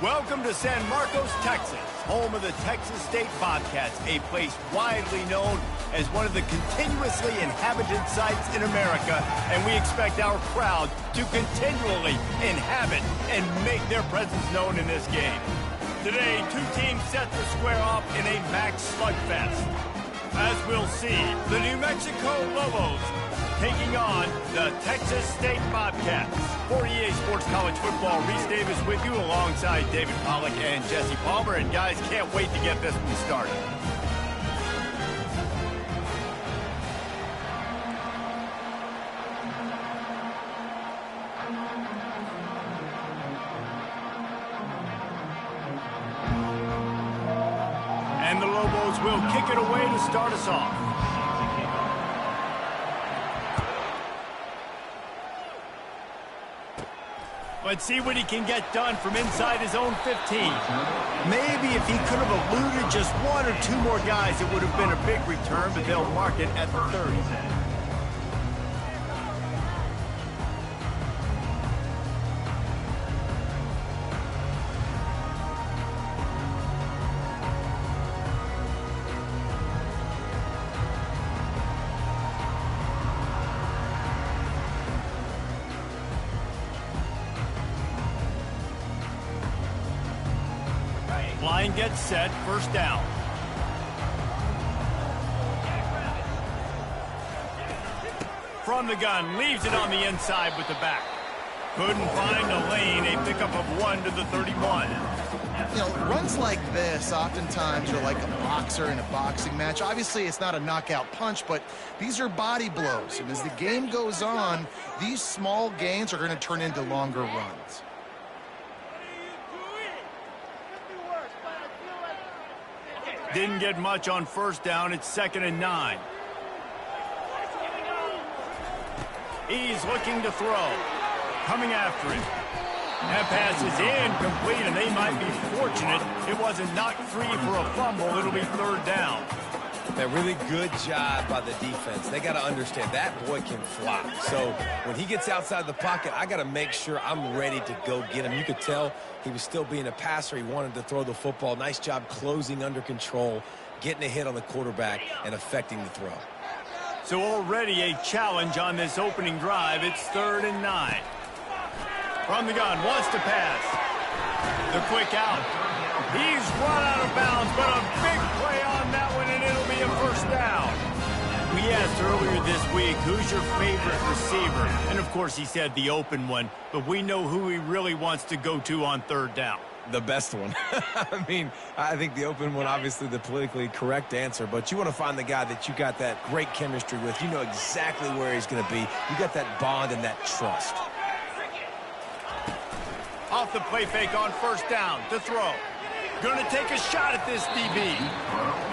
Welcome to San Marcos, Texas, home of the Texas State Bobcats, a place widely known as one of the continuously inhabited sites in America, and we expect our crowd to continually inhabit and make their presence known in this game. Today, two teams set to square off in a max slugfest. As we'll see, the New Mexico Lobos taking on the Texas State Bobcats. For EA Sports College Football, Reese Davis with you alongside David Pollack and Jesse Palmer. And guys, can't wait to get this one started. And the Lobos will kick it away to start us off. Let's see what he can get done from inside his own 15. Maybe if he could have eluded just one or two more guys, it would have been a big return, but they'll mark it at the 30. Line gets set, first down. From the gun, leaves it on the inside with the back. Couldn't find a lane, a pickup of 1 to the 31. You know, runs like this oftentimes are like a boxer in a boxing match. Obviously, it's not a knockout punch, but these are body blows. And as the game goes on, these small gains are going to turn into longer runs. Didn't get much on first down. It's 2nd and 9. He's looking to throw. Coming after him. That pass is incomplete, and they might be fortunate it wasn't knocked free for a fumble. It'll be 3rd down. A really good job by the defense. They got to understand that boy can fly. So when he gets outside the pocket, I got to make sure I'm ready to go get him. You could tell he was still being a passer. He wanted to throw the football. Nice job closing under control, getting a hit on the quarterback, and affecting the throw. So already a challenge on this opening drive. It's 3rd and 9. From the gun, wants to pass. The quick out. He's run out of bounds, but a big play on that one, and it'll be a first down. We asked earlier this week, who's your favorite receiver? And, of course, he said the open one, but we know who he really wants to go to on 3rd down. The best one. I mean, I think the open one, obviously the politically correct answer, but you want to find the guy that you got that great chemistry with. You know exactly where he's going to be. You got that bond and that trust. Off the play fake on first down to throw. Going to take a shot at this DB.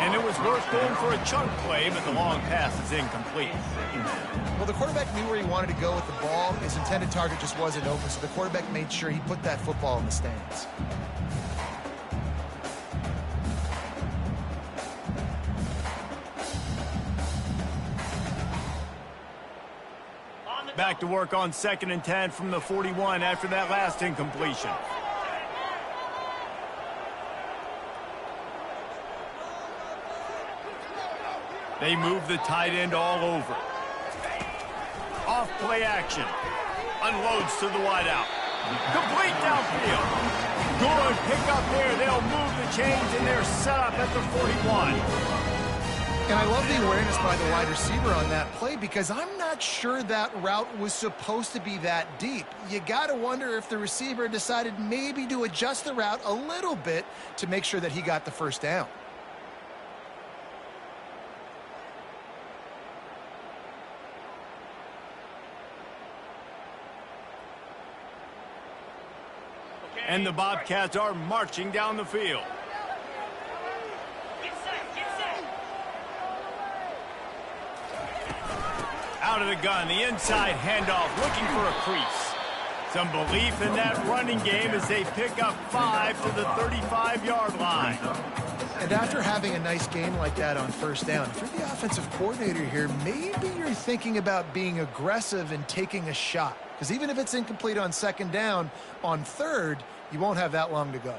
And it was worth going for a chunk play, but the long pass is incomplete. Well, the quarterback knew where he wanted to go with the ball. His intended target just wasn't open, so the quarterback made sure he put that football in the stands. Back to work on 2nd and 10 from the 41 after that last incompletion. They move the tight end all over. Off play action. Unloads to the wideout. Complete downfield. Good pick up there. They'll move the chains, and they're set up at the 41. And I love the awareness by the wide receiver on that play because I'm not sure that route was supposed to be that deep. You got to wonder if the receiver decided maybe to adjust the route a little bit to make sure that he got the first down. And the Bobcats are marching down the field. Out of the gun, the inside handoff, looking for a crease. Some belief in that running game as they pick up 5 to the 35-yard line. And after having a nice game like that on first down, if you're the offensive coordinator here, maybe you're thinking about being aggressive and taking a shot. Because even if it's incomplete on second down, on third, You won't have that long to go.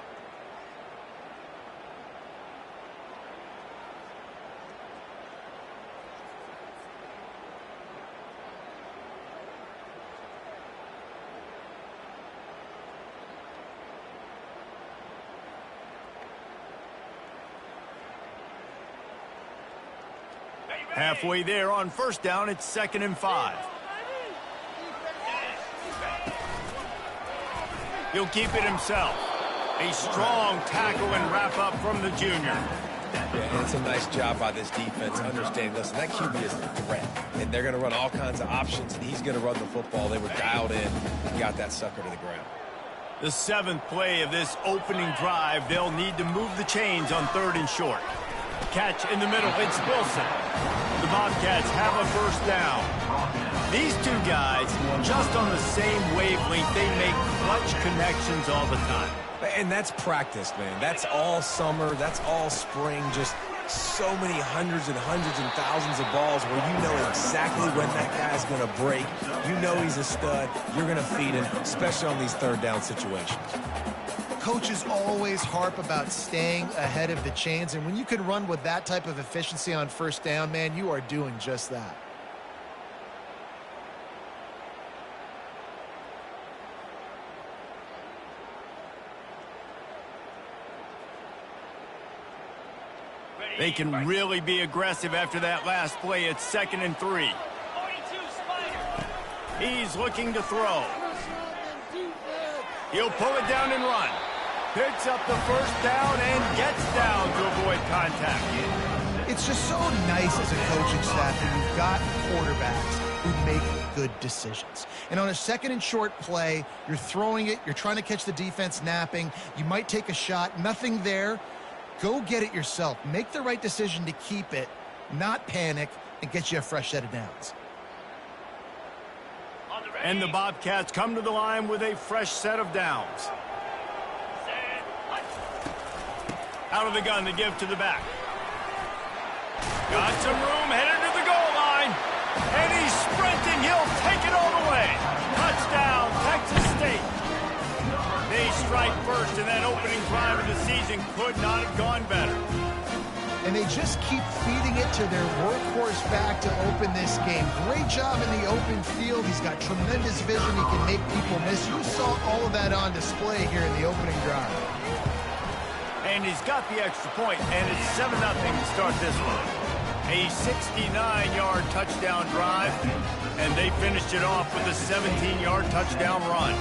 Halfway there on first down, it's 2nd and 5. He'll keep it himself. A strong tackle and wrap up from the junior. Yeah, and it's a nice job by this defense understanding, listen, that QB is a threat. And they're going to run all kinds of options, and he's going to run the football. They were dialed in and got that sucker to the ground. The 7th play of this opening drive, they'll need to move the chains on 3rd and short. Catch in the middle, it's Wilson. The Bobcats have a first down. These two guys, just on the same wavelength, they make clutch connections all the time. And that's practice, man. That's all summer. That's all spring. Just so many hundreds and thousands of balls where you know exactly when that guy's going to break. You know he's a stud. You're going to feed him, especially on these 3rd down situations. Coaches always harp about staying ahead of the chains, and when you can run with that type of efficiency on first down, man, you are doing just that. They can really be aggressive after that last play. It's 2nd and 3. He's looking to throw. He'll pull it down and run. Picks up the first down and gets down to avoid contact. It's just so nice as a coaching staff when you've got quarterbacks who make good decisions. And on a 2nd and short play, you're throwing it, you're trying to catch the defense napping, you might take a shot, nothing there. Go get it yourself. Make the right decision to keep it, not panic, and get you a fresh set of downs. And the Bobcats come to the line with a fresh set of downs. Out of the gun to give to the back. Got some room, headed to the goal line. And he's sprinting. He'll take it all the way. Touchdown, Texas State. They strike first, and that opening drive of the season could not have gone better. And they just keep feeding it to their workhorse back to open this game. Great job in the open field. He's got tremendous vision. He can make people miss. You saw all of that on display here in the opening drive. And he's got the extra point, and it's 7-0 to start this one. A 69-yard touchdown drive, and they finished it off with a 17-yard touchdown run.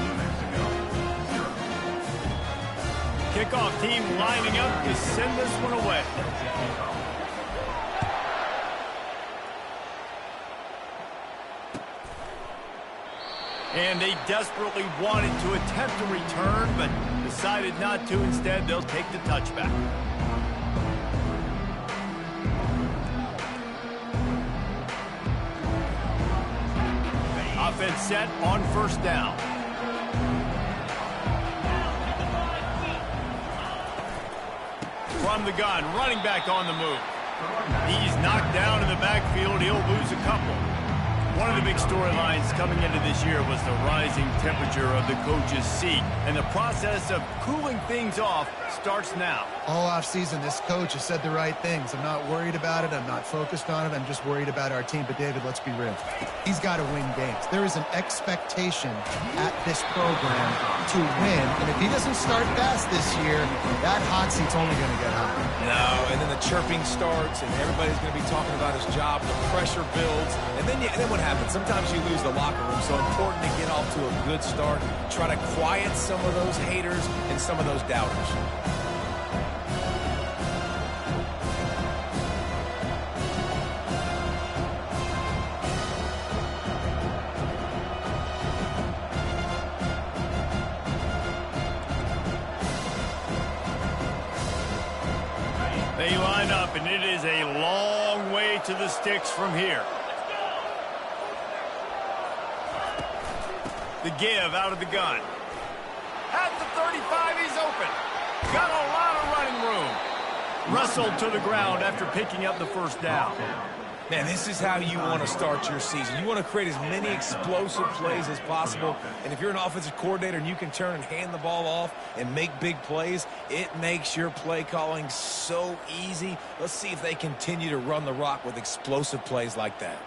Kickoff team lining up to send this one away. And they desperately wanted to attempt a return, but decided not to. Instead, they'll take the touchback. Offense set on first down. From the gun, running back on the move. He's knocked down in the backfield. He'll lose a couple. One of the big storylines coming into this year was the rising temperature of the coach's seat. And the process of cooling things off starts now. All offseason, this coach has said the right things. I'm not worried about it. I'm not focused on it. I'm just worried about our team. But, David, let's be real. He's got to win games. There is an expectation at this program to win. And if he doesn't start fast this year, that hot seat's only going to get hot. No, and then the chirping starts, and everybody's going to be talking about his job. The pressure builds. And then what happens? Sometimes you lose the locker room. So important to get off to a good start. Try to quiet some of those haters and some of those doubters. They line up, and it is a long way to the sticks from here. The give out of the gun. At the 35, he's open. Got a lot of running room. Wrestled to the ground after picking up the first down. Man, this is how you want to start your season. You want to create as many explosive plays as possible. And if you're an offensive coordinator and you can turn and hand the ball off and make big plays, it makes your play calling so easy. Let's see if they continue to run the rock with explosive plays like that.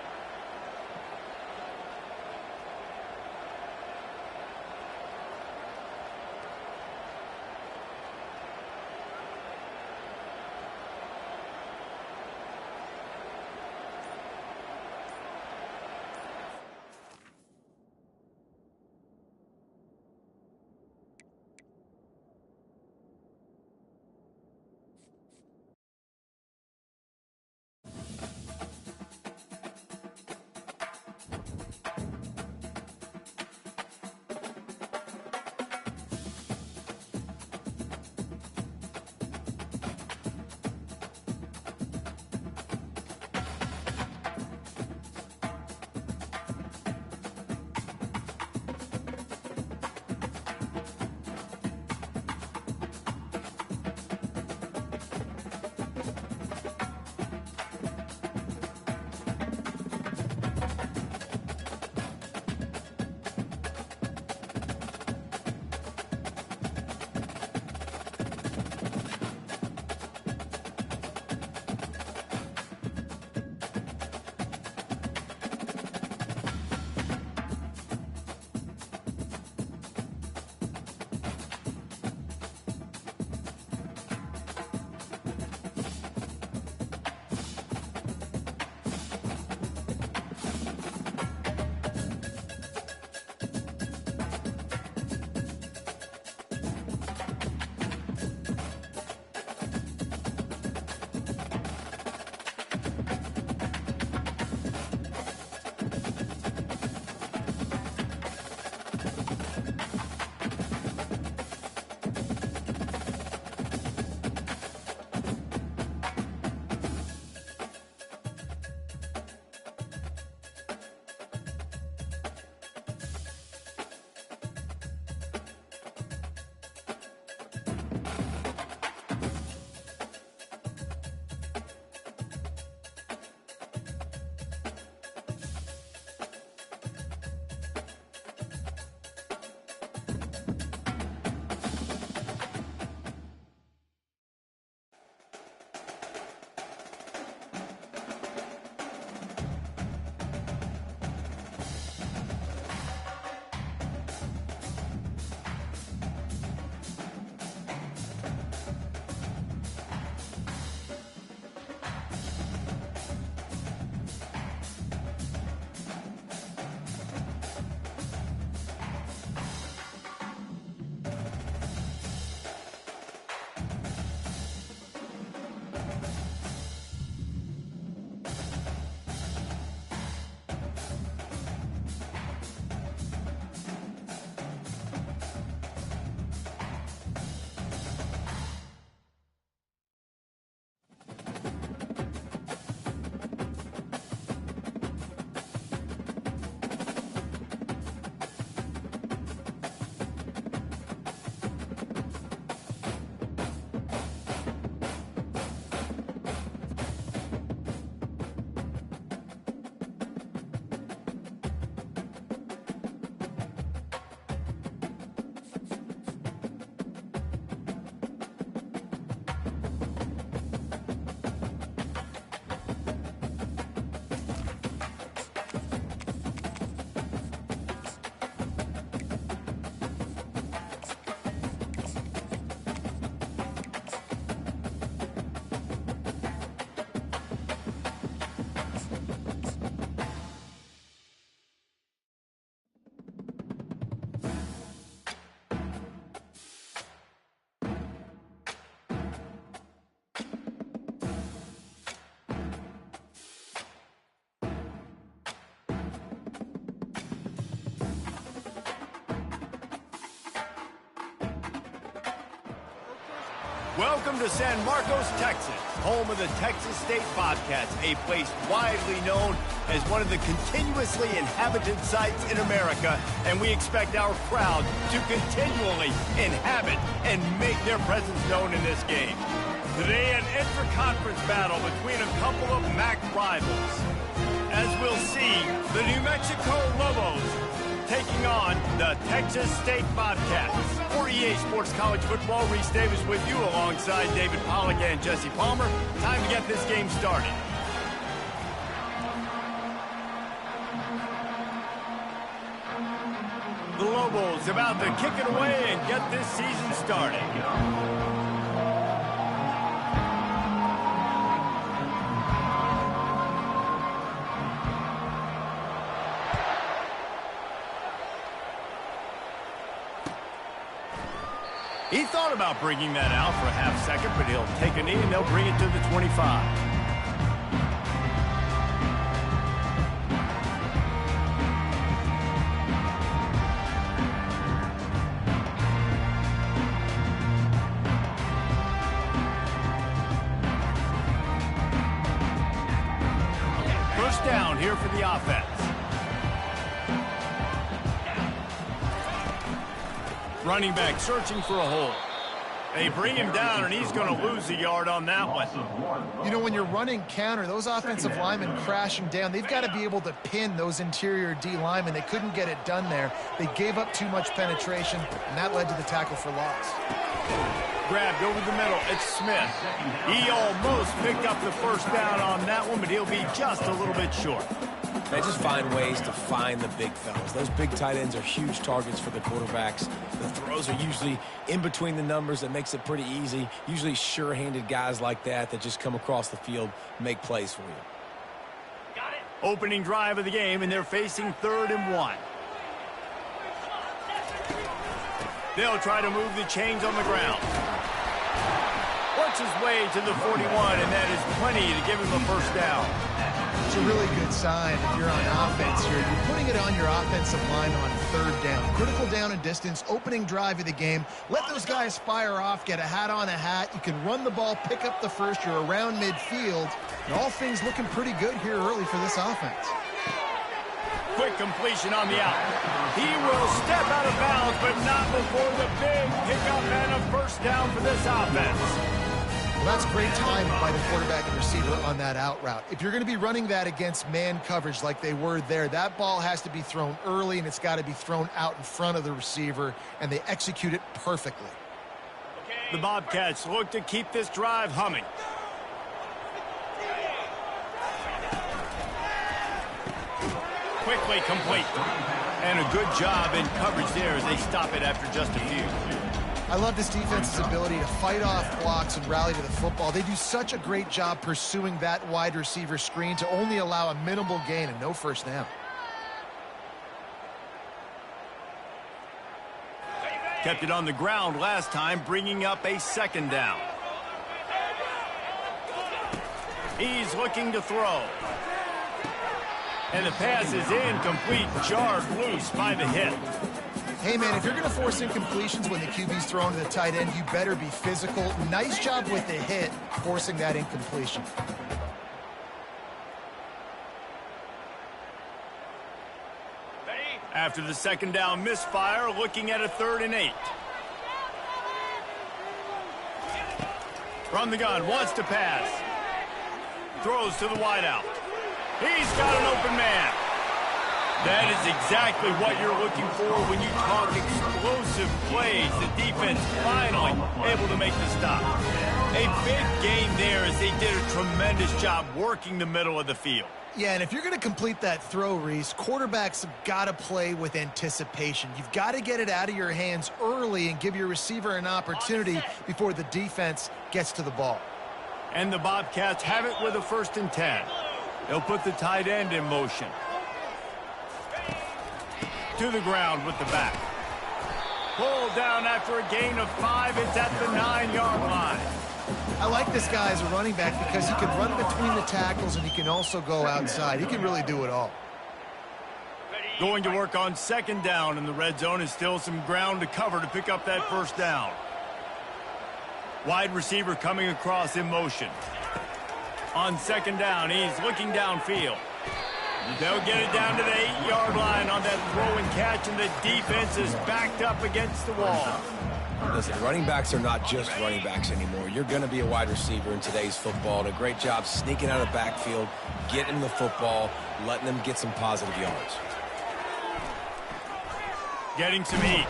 Welcome to San Marcos, Texas, home of the Texas State Bobcats, a place widely known as one of the continuously inhabited sites in America, and we expect our crowd to continually inhabit and make their presence known in this game. Today, an intra-conference battle between a couple of MAC rivals. As we'll see, the New Mexico Lobos taking on the Texas State Bobcats. For EA Sports College Football, Reese Davis with you alongside David Pollack and Jesse Palmer. Time to get this game started. The Lobos about to kick it away and get this season started. He thought about bringing that out for a half second, but he'll take a knee and they'll bring it to the 25. First down here for the offense. Running back searching for a hole. They bring him down, and he's going to lose a yard on that one. You know, when you're running counter, those offensive linemen crashing down, they've got to be able to pin those interior D linemen. They couldn't get it done there. They gave up too much penetration, and that led to the tackle for loss. Grabbed over the middle. It's Smith. He almost picked up the first down on that one, but he'll be just a little bit short. They just find ways to find the big fellas. Those big tight ends are huge targets for the quarterbacks. The throws are usually in between the numbers. That makes it pretty easy. Usually sure-handed guys like that just come across the field, make plays for you. Got it. Opening drive of the game, and they're facing 3rd and 1. They'll try to move the chains on the ground. Works his way to the 41, and that is plenty to give him a first down. It's a really good sign if you're on offense here. You're putting it on your offensive line on 3rd down. Critical down and distance, opening drive of the game. Let those guys fire off, get a hat on a hat. You can run the ball, pick up the first. You're around midfield. And all things looking pretty good here early for this offense. Quick completion on the out. He will step out of bounds, but not before the big pickup and a first down for this offense. Well, that's great timing by the quarterback and receiver on that out route. If you're going to be running that against man coverage like they were there, that ball has to be thrown early, and it's got to be thrown out in front of the receiver, and they execute it perfectly. The Bobcats look to keep this drive humming. Quickly complete. And a good job in coverage there as they stop it after just a few. I love this defense's ability to fight off blocks and rally to the football. They do such a great job pursuing that wide receiver screen to only allow a minimal gain and no first down. Kept it on the ground last time, bringing up a 2nd down. He's looking to throw. And the pass is incomplete, jarred loose by the hit. Hey, man, if you're going to force incompletions when the QB's throwing to the tight end, you better be physical. Nice job with the hit, forcing that incompletion. After the 2nd down misfire, looking at a 3rd and 8. From the gun, wants to pass. Throws to the wideout. He's got an open man. That is exactly what you're looking for when you talk explosive plays. The defense finally able to make the stop. A big game there as they did a tremendous job working the middle of the field. Yeah, and if you're going to complete that throw, Reese, quarterbacks have got to play with anticipation. You've got to get it out of your hands early and give your receiver an opportunity before the defense gets to the ball. And the Bobcats have it with a 1st and 10. They'll put the tight end in motion. To the ground with the back. Pulled down after a gain of 5. It's at the 9-yard line. I like this guy as a running back because he can run between the tackles and he can also go outside. He can really do it all. Going to work on 2nd down, and the red zone is still some ground to cover to pick up that first down. Wide receiver coming across in motion. On 2nd down, he's looking downfield. They'll get it down to the 8-yard line on that throw and catch, and the defense is backed up against the wall. Listen, running backs are not just running backs anymore. You're going to be a wide receiver in today's football. And a great job sneaking out of the backfield, getting the football, letting them get some positive yards. Getting some heat.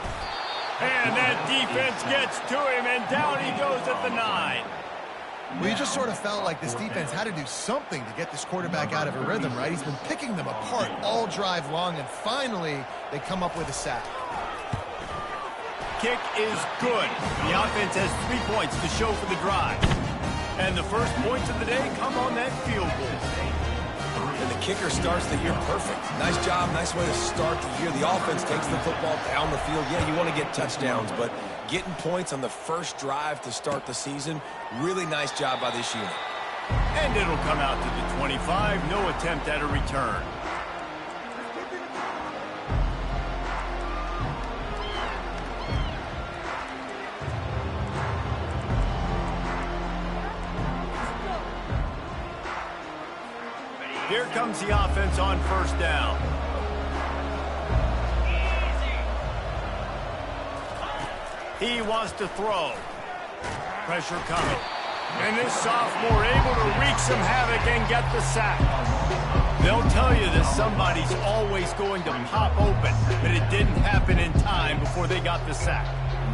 And that defense gets to him, and down he goes at the 9. Well, you just sort of felt like this defense had to do something to get this quarterback out of a rhythm, right? He's been picking them apart all drive long, and finally they come up with a sack. Kick is good. The offense has 3 points to show for the drive. And the first points of the day come on that field goal. And the kicker starts the year perfect. Nice job, nice way to start the year. The offense takes the football down the field. Yeah, you want to get touchdowns, but getting points on the first drive to start the season, really nice job by this unit. And it'll come out to the 25. No attempt at a return. Here comes the offense on first down. He wants to throw. Pressure coming. And this sophomore able to wreak some havoc and get the sack. They'll tell you that somebody's always going to pop open, but it didn't happen in time before they got the sack.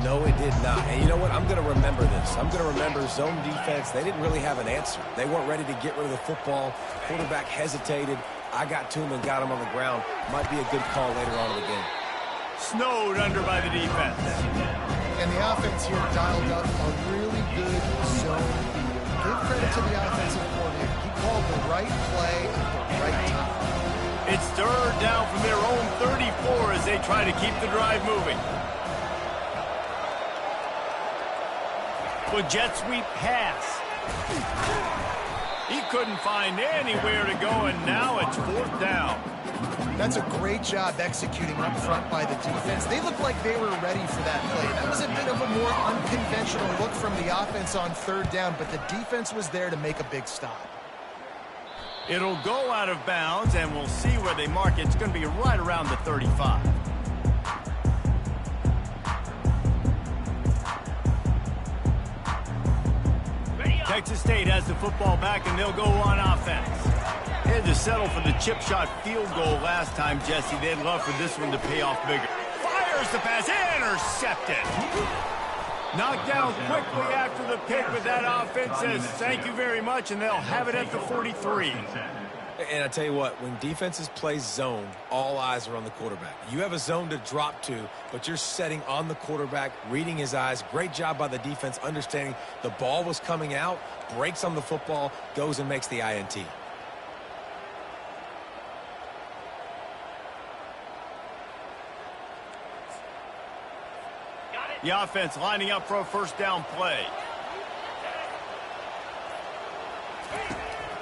No, it did not. And you know what? I'm going to remember this. I'm going to remember zone defense. They didn't really have an answer. They weren't ready to get rid of the football. Quarterback hesitated. I got to him and got him on the ground. Might be a good call later on in the game. Snowed under by the defense. And the offense here dialed up a really good zone beater. Give credit to the offensive coordinator. He called the right play at the right time. It's third down from their own 34 as they try to keep the drive moving. With jet sweep pass. He couldn't find anywhere to go, and now it's fourth down. That's a great job executing up front by the defense. They looked like they were ready for that play. That was a bit of a more unconventional look from the offense on third down, but the defense was there to make a big stop. It'll go out of bounds, and we'll see where they mark it. It's going to be right around the 35. Texas State has the football back, and they'll go on offense. They had to settle for the chip shot field goal last time, Jesse. They'd love for this one to pay off bigger. Fires the pass, intercepted. Knocked down quickly after the pick, but that offense says thank you very much, and they'll have it at the 43. And I tell you what, when defenses play zone, all eyes are on the quarterback. You have a zone to drop to, but you're setting on the quarterback, reading his eyes. Great job by the defense, understanding the ball was coming out, breaks on the football, goes and makes the INT. The offense lining up for a first down play.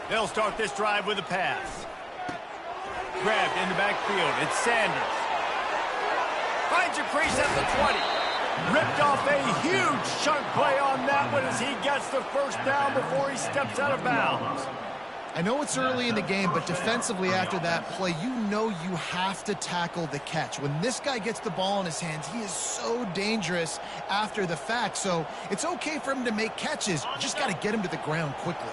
They'll start this drive with a pass. Grabbed in the backfield. It's Sanders. Finds a crease at the 20. Ripped off a huge chunk play on that one as he gets the first down before he steps out of bounds. I know it's early in the game, but defensively after that play, you know you have to tackle the catch. When this guy gets the ball in his hands, he is so dangerous after the fact. So it's okay for him to make catches. You just got to get him to the ground quickly.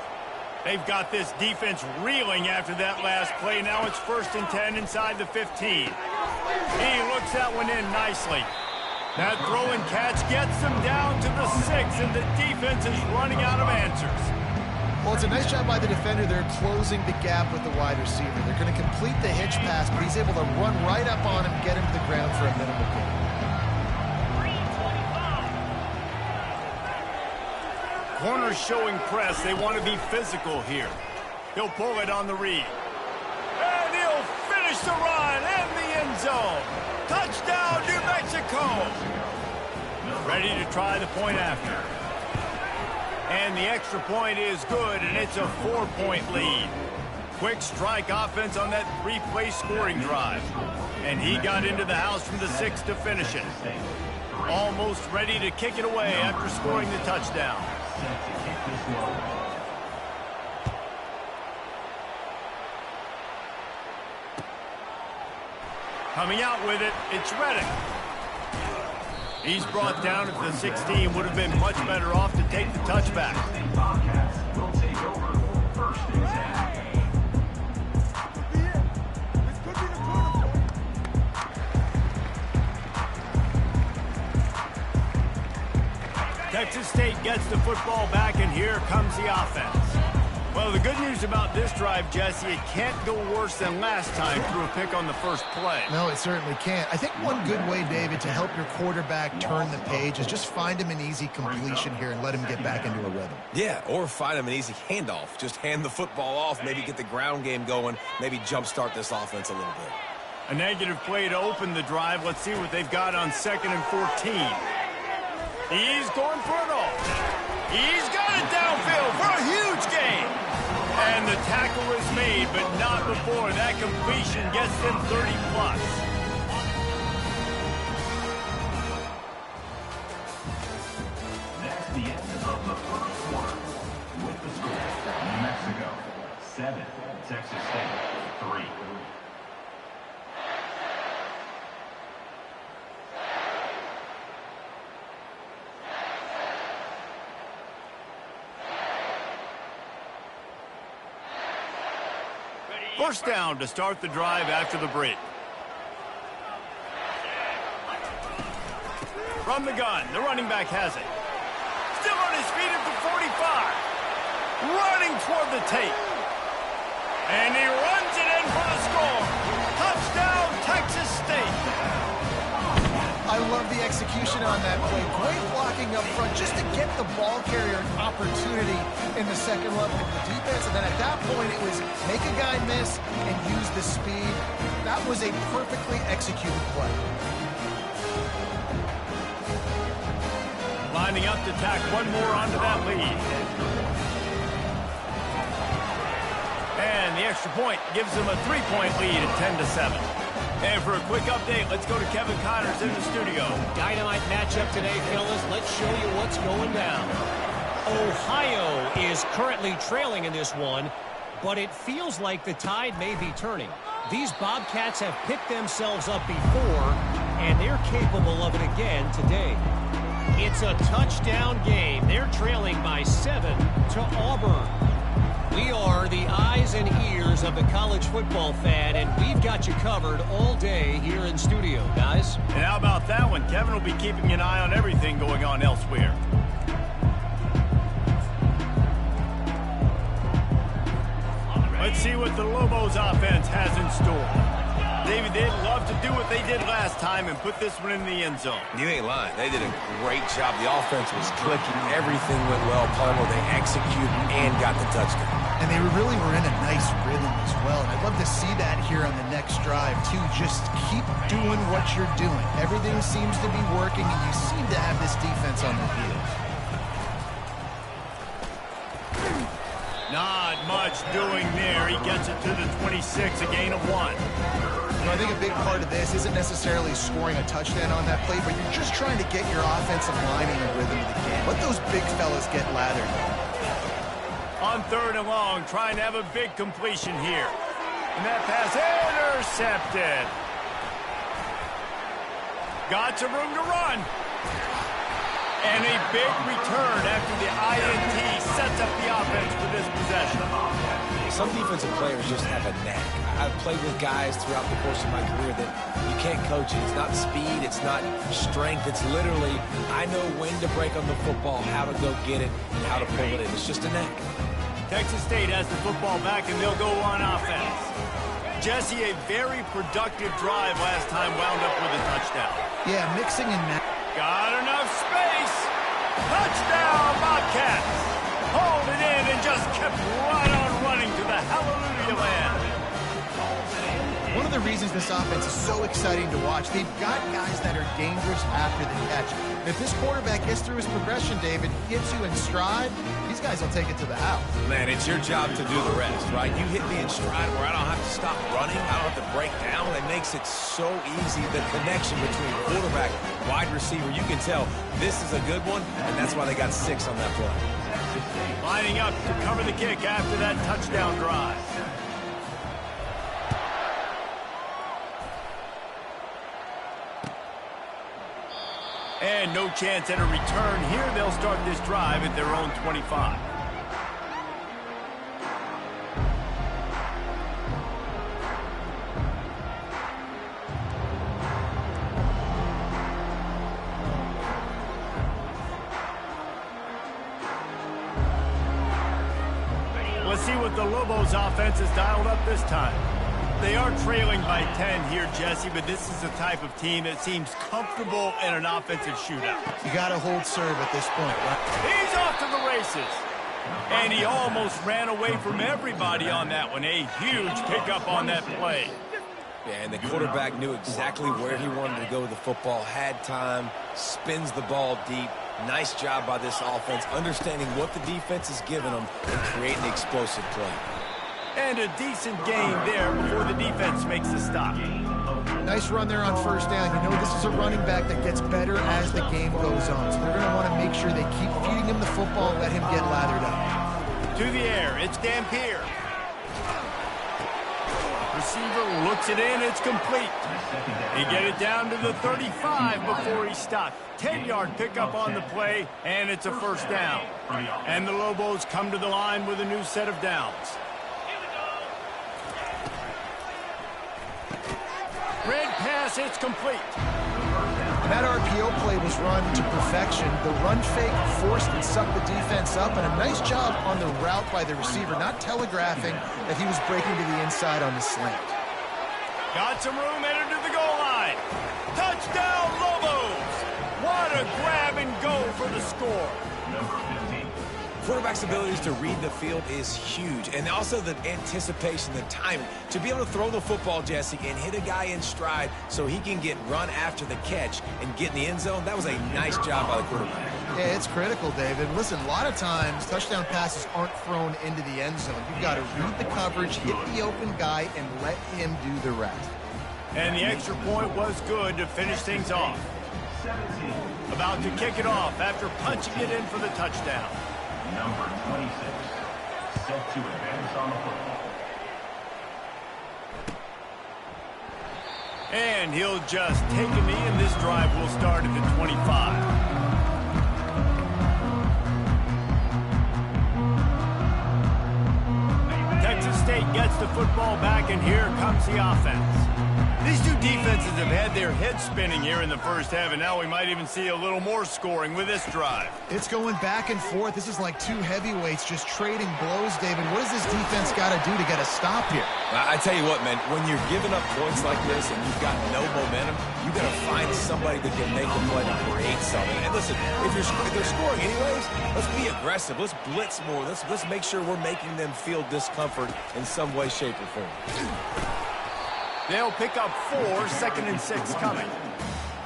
They've got this defense reeling after that last play. Now it's 1st and 10 inside the 15. He looks that one in nicely. That throw and catch gets them down to the 6, and the defense is running out of answers. Well, it's a nice job by the defender. They're closing the gap with the wide receiver. They're going to complete the hitch pass, but he's able to run right up on him, get him to the ground for a minimal gain. Corners showing press. They want to be physical here. He'll pull it on the read. And he'll finish the run in the end zone. Touchdown, New Mexico. Ready to try the point after. And the extra point is good, and it's a 4-point lead. Quick strike offense on that 3-play scoring drive. And he got into the house from the 6 to finish it. Almost ready to kick it away after scoring the touchdown. Coming out with it, it's Reddick. He's brought down at the 16. Would have been much better off to take the touchback. Will take over first and 10. Texas State gets the football back, and here comes the offense. Well, the good news about this drive, Jesse, it can't go worse than last time through a pick on the first play. No, it certainly can't. I think one good way, David, to help your quarterback turn the page is just find him an easy completion here and let him get back into a rhythm. Yeah, or find him an easy handoff. Just hand the football off, maybe get the ground game going, maybe jumpstart this offense a little bit. A negative play to open the drive. Let's see what they've got on 2nd and 14. He's going for it all. He's got it downfield for a huge gain. And the tackle is made, but not before that completion gets them 30+. That's the end of the first quarter. With the score, New Mexico 7, Texas State 3. First down to start the drive after the break. From the gun, the running back has it. Still on his feet at the 45. Running toward the tape. And he runs it in for the score. Touchdown, Texas State. I love the execution on that play. Great blocking up front just to get the ball carrier an opportunity in the second level of the defense. And then at that point, it was make a guy miss and use the speed. That was a perfectly executed play. Lining up to tack one more onto that lead. And the extra point gives them a 3-point lead at 10-7. And for a quick update, let's go to Kevin Connors in the studio. Dynamite matchup today, fellas. Let's show you what's going down. Ohio is currently trailing in this one, but it feels like the tide may be turning. These Bobcats have picked themselves up before, and they're capable of it again today. It's a touchdown game. They're trailing by 7 to Auburn. We are the eyes and ears of the college football fan, and we've got you covered all day here in studio, guys. And how about that one? Kevin will be keeping an eye on everything going on elsewhere. Let's see what the Lobos offense has in store. David, they'd love to do what they did last time and put this one in the end zone. You ain't lying. They did a great job. The offense was clicking. Everything went well. Palmer, they executed and got the touchdown. And they really were in a nice rhythm as well. And I'd love to see that here on the next drive, too. Just keep doing what you're doing. Everything seems to be working, and you seem to have this defense on their heels. Not much doing there. He gets it to the 26, a gain of 1. I think a big part of this isn't necessarily scoring a touchdown on that play, but you're just trying to get your offensive line in the rhythm of the game. Let those big fellas get lathered. On 3rd and long, trying to have a big completion here. And that pass intercepted. Got some room to run. And a big return after the INT sets up the offense for this possession. Some defensive players just have a knack. I've played with guys throughout the course of my career that you can't coach it. It's not speed, it's not strength. It's literally, I know when to break on the football, how to go get it, and how to pull it in. It's just a knack. Texas State has the football back, and they'll go on offense. Jesse, a very productive drive last time, wound up with a touchdown. Yeah, mixing and matching. Got enough space. Touchdown, Bobcats. Hold it in and just kept right on running to the hallelujah land. One of the reasons this offense is so exciting to watch, they've got guys that are dangerous after the catch. And if this quarterback gets through his progression, David, gets you in stride, these guys will take it to the house. Man, it's your job to do the rest, right? You hit me in stride where I don't have to stop running. I don't have to break down. It makes it so easy. The connection between quarterback, wide receiver, you can tell this is a good one, and that's why they got 6 on that play. Lining up to cover the kick after that touchdown drive. And no chance at a return here. They'll start this drive at their own 25. Let's see what the Lobos offense has dialed up this time. They are trailing by 10 here, Jesse, but this is the type of team that seems comfortable in an offensive shootout. You got to hold serve at this point, right? He's off to the races. And he almost ran away from everybody on that one. A huge pickup on that play. Yeah, and the quarterback knew exactly where he wanted to go with the football, had time, spins the ball deep. Nice job by this offense, understanding what the defense is giving them and creating the explosive play. And a decent gain there before the defense makes the stop. Nice run there on first down. You know, this is a running back that gets better as the game goes on. So they're going to want to make sure they keep feeding him the football and let him get lathered up. To the air, it's Dampier. Receiver looks it in, it's complete. He get it down to the 35 before he stopped. 10-yard pickup on the play, and it's a first down. And the Lobos come to the line with a new set of downs. Red pass, it's complete. That RPO play was run to perfection. The run fake forced and sucked the defense up, and a nice job on the route by the receiver, not telegraphing that he was breaking to the inside on the slant. Got some room, headed to the goal line. Touchdown, Lobos! What a grab and go for the score. Quarterback's abilities to read the field is huge, and also the anticipation, the timing. To be able to throw the football, Jesse, and hit a guy in stride so he can get run after the catch and get in the end zone, that was a nice job by the quarterback. Yeah, it's critical, David. Listen, a lot of times touchdown passes aren't thrown into the end zone. You've got to read the coverage, hit the open guy, and let him do the rest. And the extra point was good to finish things off. About to kick it off after punching it in for the touchdown. Number 26, set to advance on the football. And he'll just take a knee, and this drive will start at the 25. Texas State gets the football back, and here comes the offense. These two defenses have had their heads spinning here in the first half, and now we might even see a little more scoring with this drive. It's going back and forth. This is like two heavyweights just trading blows, David. What does this defense got to do to get a stop here? I tell you what, man, when you're giving up points like this and you've got no momentum, you got to find somebody that can make a play to create something. And listen, if they're scoring anyways, let's be aggressive. Let's blitz more. Let's make sure we're making them feel discomfort in some way, shape, or form. They'll pick up 4, second and 6 coming.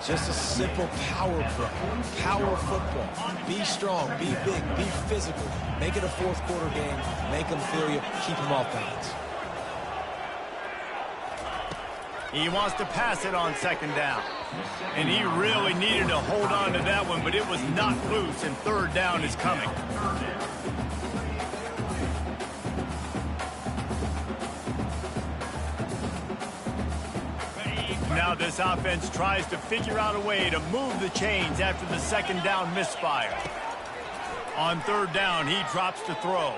Just a simple power play. Power football. Be strong, be big, be physical. Make it a fourth quarter game. Make them feel you. Keep them off balance. He wants to pass it on second down. And he really needed to hold on to that one, but it was not loose, and third down is coming. Now this offense tries to figure out a way to move the chains after the second down misfire. On third down, he drops to throw.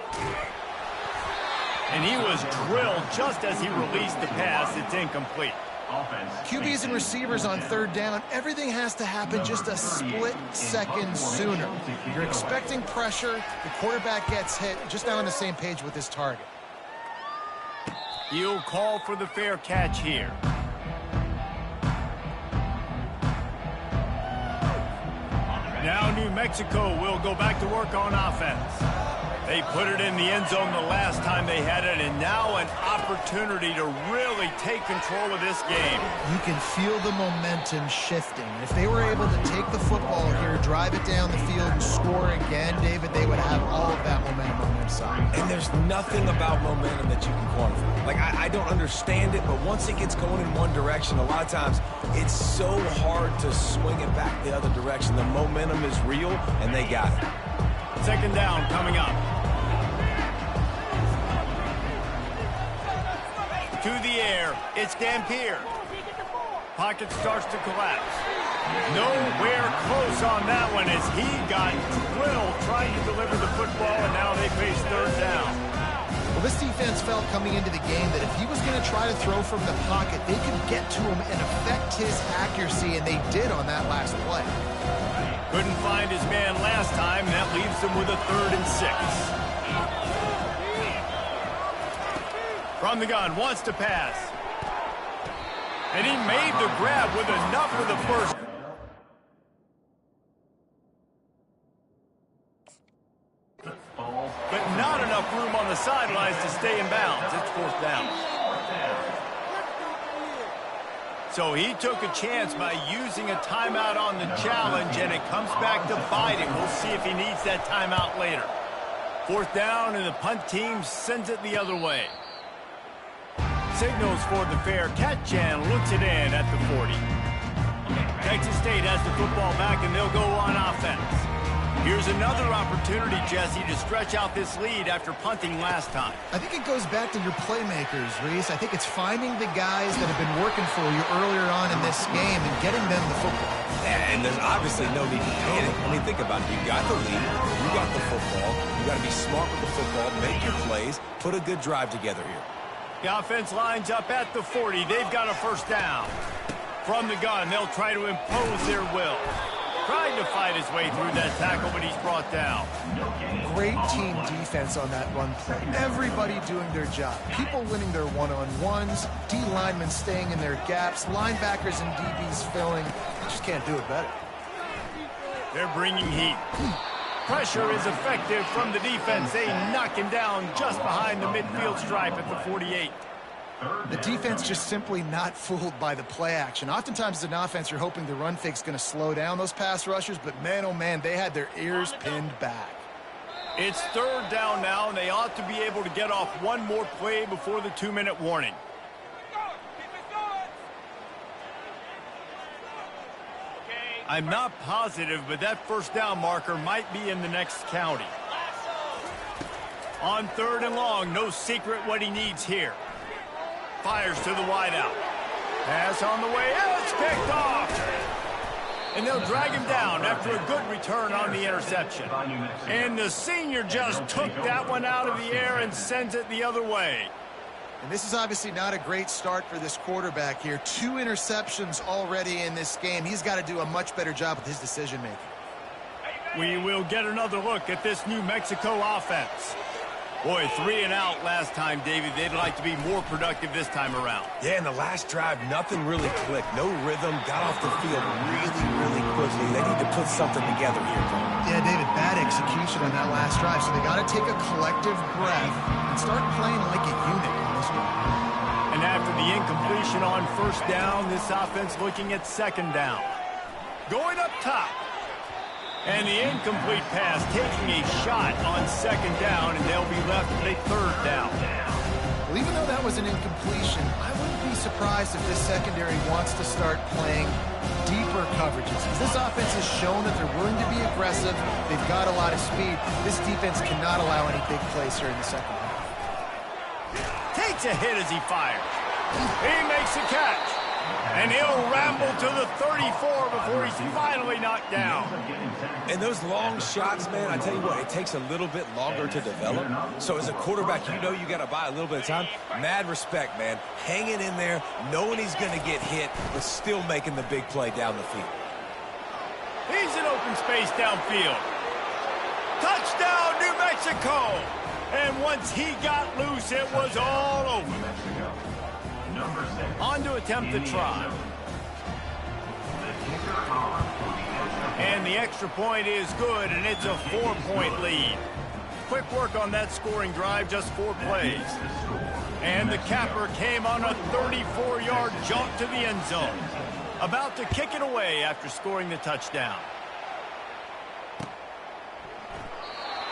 And he was drilled just as he released the pass. It's incomplete. QBs and receivers on third down, everything has to happen just a split second sooner. You're expecting pressure, the quarterback gets hit, just not on the same page with his target. He'll call for the fair catch here. Now New Mexico will go back to work on offense. They put it in the end zone the last time they had it, and now an opportunity to really take control of this game. You can feel the momentum shifting. If they were able to take the football here, drive it down the field, and score again, David, they would have all of that momentum on their side. And there's nothing about momentum that you can quantify. Like, I don't understand it, but once it gets going in one direction, a lot of times it's so hard to swing it back the other direction. The momentum is real, and they got it. Second down coming up. To the air, it's Dampier. Pocket starts to collapse. Nowhere close on that one as he got drilled trying to deliver the football, and now they face third down. Well, this defense felt coming into the game that if he was going to try to throw from the pocket, they could get to him and affect his accuracy, and they did on that last play. Couldn't find his man last time. That leaves them with a 3rd and 6. From the gun, wants to pass. And he made the grab with enough for the first. But not enough room on the sidelines to stay in bounds. It's 4th down. So he took a chance by using a timeout on the challenge, and it comes back to bite him. We'll see if he needs that timeout later. 4th down, and the punt team sends it the other way. Signals for the fair catch and looks it in at the 40. Texas State has the football back, and they'll go on offense. Here's another opportunity, Jesse, to stretch out this lead after punting last time. I think it goes back to your playmakers, Reese. I think it's finding the guys that have been working for you earlier on in this game and getting them the football. Yeah, and there's obviously no need to panic. I mean, think about it. You got the lead. You got the football. You got to be smart with the football, make your plays, put a good drive together here. The offense lines up at the 40. They've got a 1st down. From the gun, they'll try to impose their will. Trying to fight his way through that tackle, but he's brought down. Great team defense on that run play. Everybody doing their job. People winning their one-on-ones, D linemen staying in their gaps, linebackers and DBs filling. You just can't do it better. They're bringing heat. Pressure is effective from the defense. They knock him down just behind the midfield stripe at the 48. The defense just simply not fooled by the play action. Oftentimes as an offense, you're hoping the run fake's going to slow down those pass rushers, but man, oh man, they had their ears pinned back. It's 3rd down now, and they ought to be able to get off one more play before the 2-minute warning. I'm not positive, but that 1st down marker might be in the next county. On 3rd and long, no secret what he needs here. Fires to the wideout. Pass on the way. It's picked off. And they'll drag him down after a good return on the interception. And the senior just took that one out of the air and sends it the other way. And this is obviously not a great start for this quarterback here. 2 interceptions already in this game. He's got to do a much better job with his decision-making. We will get another look at this New Mexico offense. Boy, 3 and out last time, David. They'd like to be more productive this time around. Yeah, in the last drive, nothing really clicked. No rhythm, got off the field really quickly. They need to put something together here, Paul. Yeah, David, bad execution on that last drive, so they got to take a collective breath and start playing like a unit on this one. And after the incompletion on 1st down, this offense looking at 2nd down. Going up top. And the incomplete pass taking a shot on 2nd down, and they'll be left with a 3rd down. Well, even though that was an incompletion, I wouldn't be surprised if this secondary wants to start playing deeper coverages. Because this offense has shown that they're willing to be aggressive. They've got a lot of speed. This defense cannot allow any big plays here in the second half. Takes a hit as he fires. He makes a catch. And he'll ramble to the 34 before he's finally knocked down. And those long shots, man, I tell you what, it takes a little bit longer to develop. So as a quarterback, you know you got to buy a little bit of time. Mad respect, man. Hanging in there, knowing he's going to get hit, but still making the big play down the field. He's in open space downfield. Touchdown, New Mexico! And once he got loose, it was all over. On to attempt the try. And the extra point is good, and it's a 4-point lead. Quick work on that scoring drive, just 4 plays. And the capper came on a 34-yard jump to the end zone. About to kick it away after scoring the touchdown.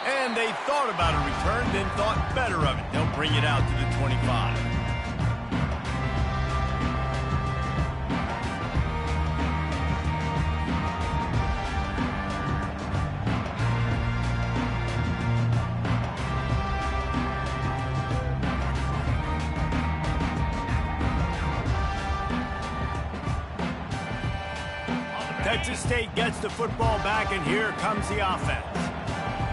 And they thought about a return, then thought better of it. They'll bring it out to the 25. Texas State gets the football back, and here comes the offense.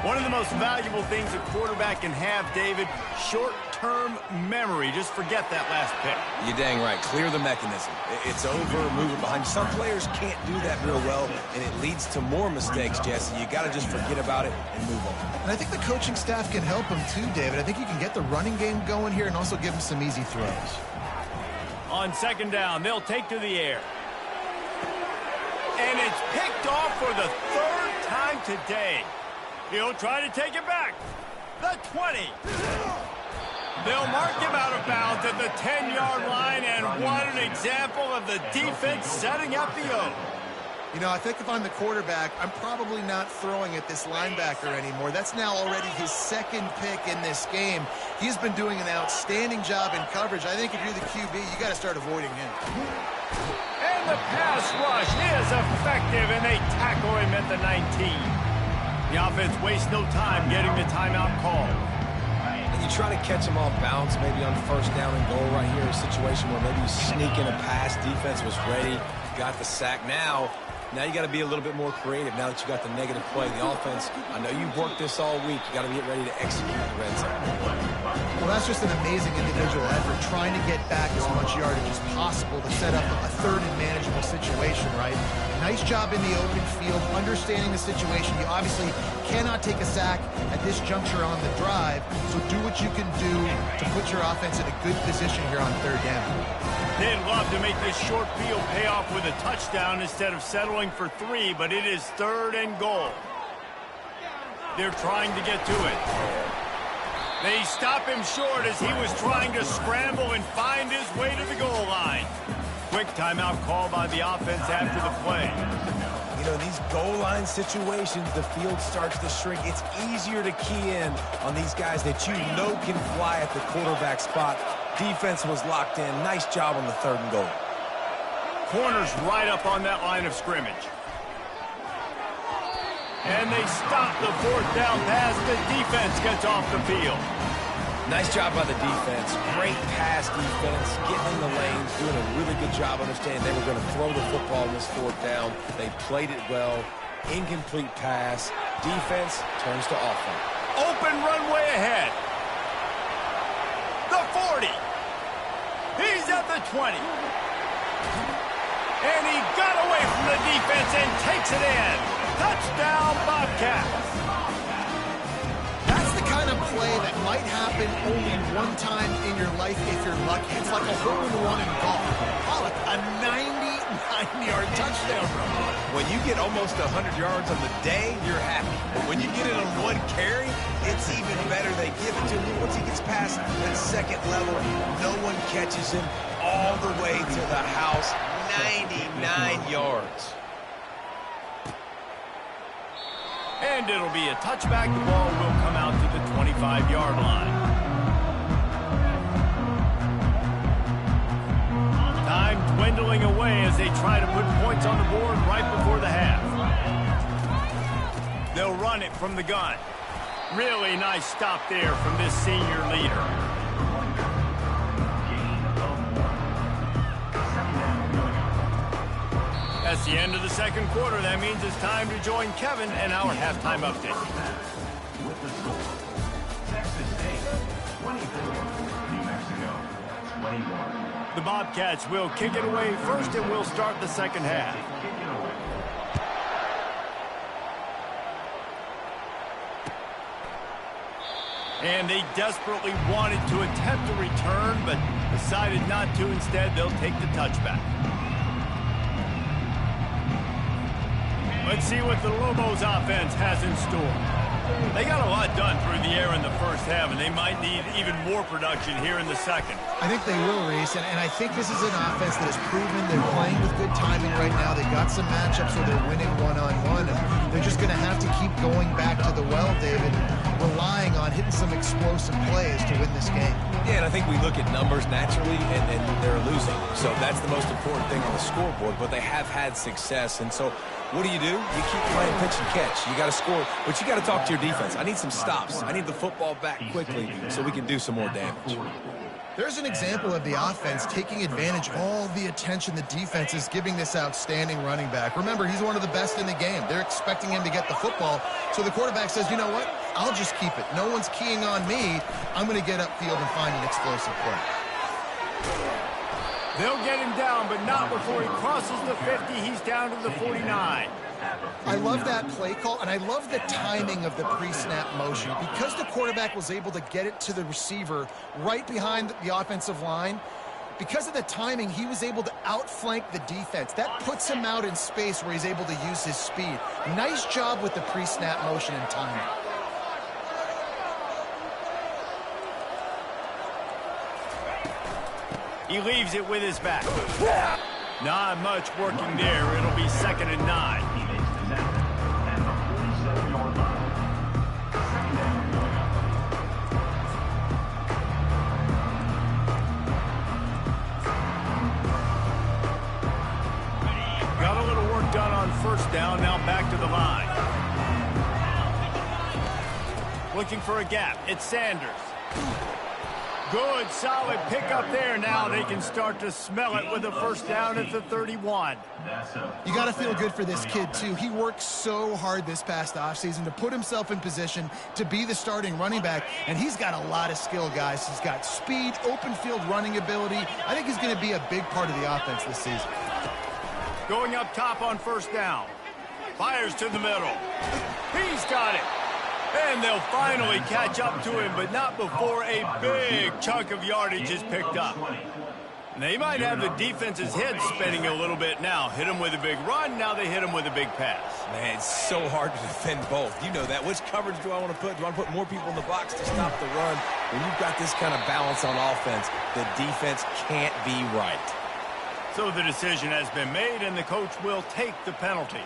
One of the most valuable things a quarterback can have, David, short-term memory. Just forget that last pick. You're dang right. Clear the mechanism. It's over, move it behind you. Some players can't do that real well, and it leads to more mistakes, Jesse. You got to just forget about it and move on. And I think the coaching staff can help him too, David. I think you can get the running game going here and also give him some easy throws. On second down, they'll take to the air. And it's picked off for the third time today. He'll try to take it back. The 20. They'll mark him out of bounds at the 10-yard line, and what an example of the defense setting up the O. You know, I think if I'm the quarterback, I'm probably not throwing at this linebacker anymore. That's now already his second pick in this game. He's been doing an outstanding job in coverage. I think if you're the QB, you got to start avoiding him. And the pass rush is effective, and they tackle him at the 19. The offense wastes no time getting the timeout called. And you try to catch him off balance, maybe on first down and goal right here, a situation where maybe you sneak in a pass, defense was ready, got the sack. Now you got to be a little bit more creative now that you got the negative play. The offense, I know you've worked this all week. You got to get ready to execute the red zone. Well, that's just an amazing individual effort, trying to get back as much yardage as possible to set up a third and manageable situation, right? Nice job in the open field, understanding the situation. You obviously cannot take a sack at this juncture on the drive, so do what you can do to put your offense in a good position here on third down. They'd love to make this short field pay off with a touchdown instead of settling for 3, but it is third and goal. They're trying to get to it. They stop him short as he was trying to scramble and find his way to the goal line. Quick timeout call by the offense after the play. You know, these goal line situations, the field starts to shrink. It's easier to key in on these guys that you know can fly at the quarterback spot. Defense was locked in. Nice job on the third and goal. Corners right up on that line of scrimmage. And they stop the fourth down pass. The defense gets off the field. Nice job by the defense. Great pass defense, getting in the lanes, doing a really good job understanding they were going to throw the football in this fourth down. They played it well. Incomplete pass. Defense turns to offense. Open runway ahead. The 40. He's at the 20. And he got away from the defense and takes it in. Touchdown, Bobcats. That's the kind of play that might happen only one time in your life if you're lucky. It's like a hole-in-one in golf. Call it a 99-yard touchdown run. When you get almost 100 yards on the day, you're happy. But when you get it on one carry, it's even better. They give it to him. Once he gets past that second level, no one catches him all the way to the house. 99 yards. And it'll be a touchback. The ball will come out to the 25-yard line. Time dwindling away as they try to put points on the board right before the half. They'll run it from the gun. Really nice stop there from this senior leader. That's the end of the second quarter. That means it's time to join Kevin and our halftime update. With the score, Texas State 24, New Mexico 21. The Bobcats will kick it away first, and we'll start the second half. And they desperately wanted to attempt a return, but decided not to. Instead, they'll take the touchback. Let's see what the Lobos offense has in store. They got a lot done through the air in the first half, and they might need even more production here in the second. I think they will, Reese, and I think this is an offense that has proven they're playing with good timing right now. They got some matchups where they're winning one-on-one. They're just going to have to keep going back to the well, David, relying on hitting some explosive plays to win this game. Yeah, and I think we look at numbers naturally, and they're losing. So that's the most important thing on the scoreboard, but they have had success. And so what do? You keep playing pitch and catch. You got to score, but you got to talk to your defense. I need some stops. I need the football back quickly so we can do some more damage. There's an example of the offense taking advantage of all the attention the defense is giving this outstanding running back. Remember, he's one of the best in the game. They're expecting him to get the football. So the quarterback says, you know what? I'll just keep it. No one's keying on me. I'm going to get upfield and find an explosive play. They'll get him down, but not before he crosses the 50. He's down to the 49. I love that play call, and I love the timing of the pre-snap motion. Because the quarterback was able to get it to the receiver right behind the offensive line, because of the timing, he was able to outflank the defense. That puts him out in space where he's able to use his speed. Nice job with the pre-snap motion and timing. He leaves it with his back. Not much working there. It'll be 2nd and 9. Got a little work done on 1st down. Now back to the line. Looking for a gap. It's Sanders. Good, solid pickup there. Now they can start to smell it with a 1st down at the 31. You got to feel good for this kid, too. He worked so hard this past offseason to put himself in position to be the starting running back, and he's got a lot of skill, guys. He's got speed, open field running ability. I think he's going to be a big part of the offense this season. Going up top on 1st down. Fires to the middle. He's got it. And they'll finally catch up to him, but not before a big chunk of yardage is picked up. They might have the defense's head spinning a little bit now. Hit him with a big run, now they hit him with a big pass. Man, it's so hard to defend both. You know that. Which coverage do I want to put? Do I want to put more people in the box to stop the run? When you've got this kind of balance on offense, the defense can't be right. So the decision has been made, and the coach will take the penalty.